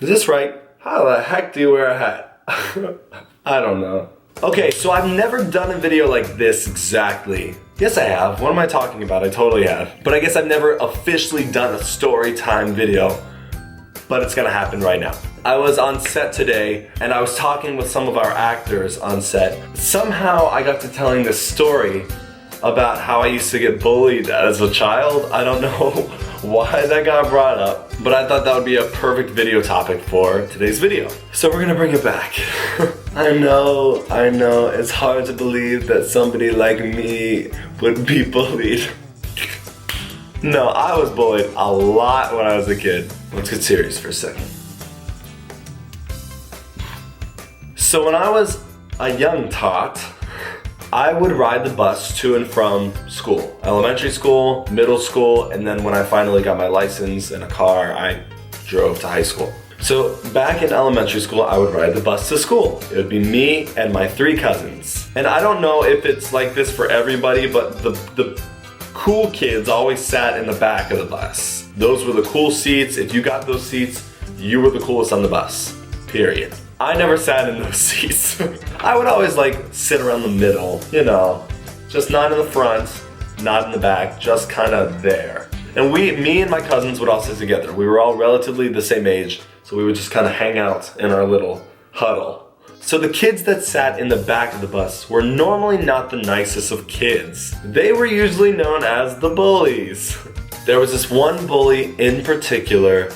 Is this right? How the heck do you wear a hat? I don't know. Okay, so I've never done a video like this exactly. Yes, I have. What am I talking about? I totally have. But I guess I've never officially done a story time video. But it's gonna happen right now. I was on set today and I was talking with some of our actors on set. Somehow I got to telling this story about how I used to get bullied as a child. I don't know why that got brought up, but I thought that would be a perfect video topic for today's video. So we're gonna bring it back. I know, it's hard to believe that somebody like me would be bullied. No, I was bullied a lot when I was a kid. Let's get serious for a second. So when I was a young tot, I would ride the bus to and from school. Elementary school, middle school, and then when I finally got my license and a car, I drove to high school. So back in elementary school, I would ride the bus to school. It would be me and my 3 cousins. And I don't know if it's like this for everybody, but the cool kids always sat in the back of the bus. Those were the cool seats. If you got those seats, you were the coolest on the bus, period. I never sat in those seats. I would always like sit around the middle, you know, just not in the front, not in the back, just kind of there. And me and my cousins would all sit together. We were all relatively the same age, so we would just kind of hang out in our little huddle. So the kids that sat in the back of the bus were normally not the nicest of kids. They were usually known as the bullies. There was this one bully in particular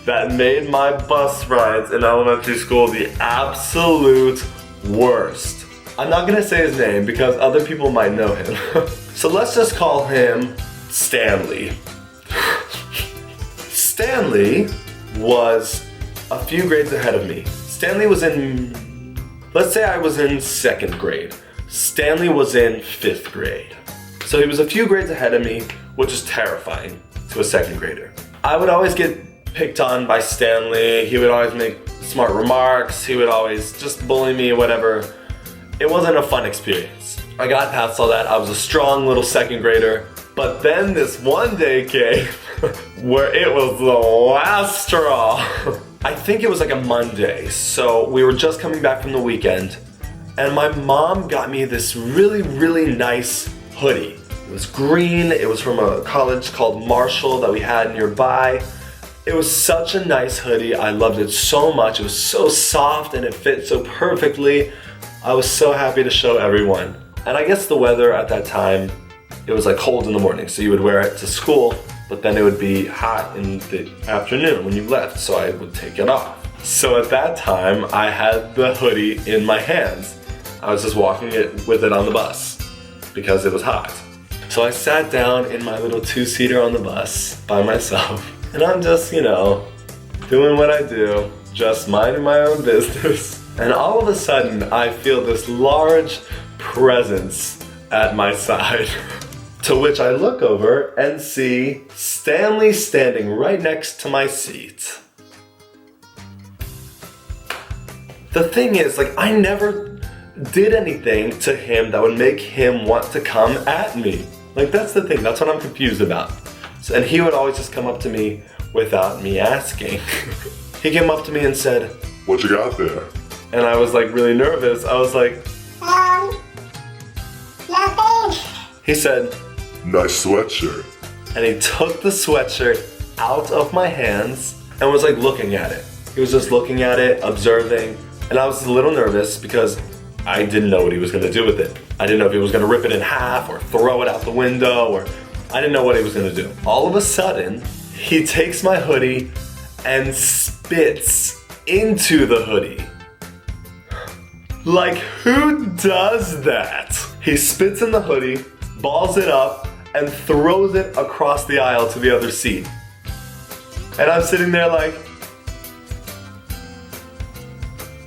that made my bus rides in elementary school the absolute worst. I'm not gonna say his name because other people might know him. So let's just call him Stanley. Stanley was a few grades ahead of me. Stanley was in, let's say I was in 2nd grade. Stanley was in 5th grade. So he was a few grades ahead of me, which is terrifying to a 2nd grader. I would always get picked on by Stanley. He would always make smart remarks. He would always just bully me, whatever. It wasn't a fun experience. I got past all that. I was a strong little 2nd grader. But then this one day came where it was the last straw. I think it was like a Monday. So we were just coming back from the weekend and my mom got me this really, really nice hoodie. It was green. It was from a college called Marshall that we had nearby. It was such a nice hoodie. I loved it so much. It was so soft and it fit so perfectly. I was so happy to show everyone. And I guess the weather at that time, it was like cold in the morning, so you would wear it to school, but then it would be hot in the afternoon when you left, so I would take it off. So at that time, I had the hoodie in my hands. I was just walking with it on the bus because it was hot. So I sat down in my little 2-seater on the bus by myself. And I'm just, you know, doing what I do, just minding my own business. And all of a sudden, I feel this large presence at my side. To which I look over and see Stanley standing right next to my seat. The thing is, like, I never did anything to him that would make him want to come at me. Like, that's the thing, that's what I'm confused about. So, and he would always just come up to me without me asking. He came up to me and said, "What you got there?" And I was like really nervous. I was like, nothing. He said, "Nice sweatshirt." And he took the sweatshirt out of my hands and was like looking at it. He was just looking at it, observing, and I was a little nervous because I didn't know what he was gonna do with it. I didn't know if he was gonna rip it in half or throw it out the window, or I didn't know what he was gonna do. All of a sudden, he takes my hoodie and spits into the hoodie. Like, who does that? He spits in the hoodie, balls it up, and throws it across the aisle to the other seat. And I'm sitting there like,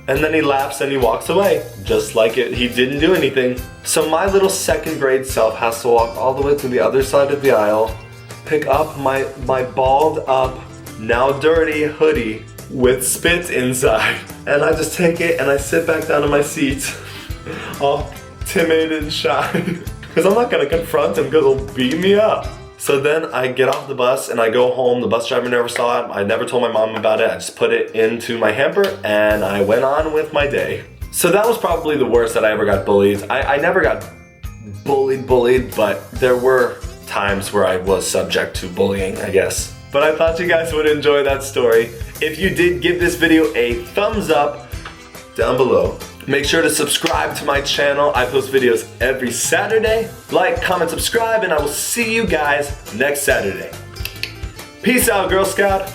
and then he laughs and he walks away, just like he didn't do anything. So my little 2nd grade self has to walk all the way to the other side of the aisle, pick up my balled up, now dirty hoodie with spit inside. And I just take it and I sit back down in my seat, all timid and shy. Because I'm not gonna confront him because he'll beat me up. So then I get off the bus and I go home. The bus driver never saw it. I never told my mom about it. I just put it into my hamper and I went on with my day. So that was probably the worst that I ever got bullied. I never got bullied, but there were times where I was subject to bullying, I guess. But I thought you guys would enjoy that story. If you did, give this video a thumbs up down below. Make sure to subscribe to my channel. I post videos every Saturday. Like, comment, subscribe, and I will see you guys next Saturday. Peace out, Girl Scout.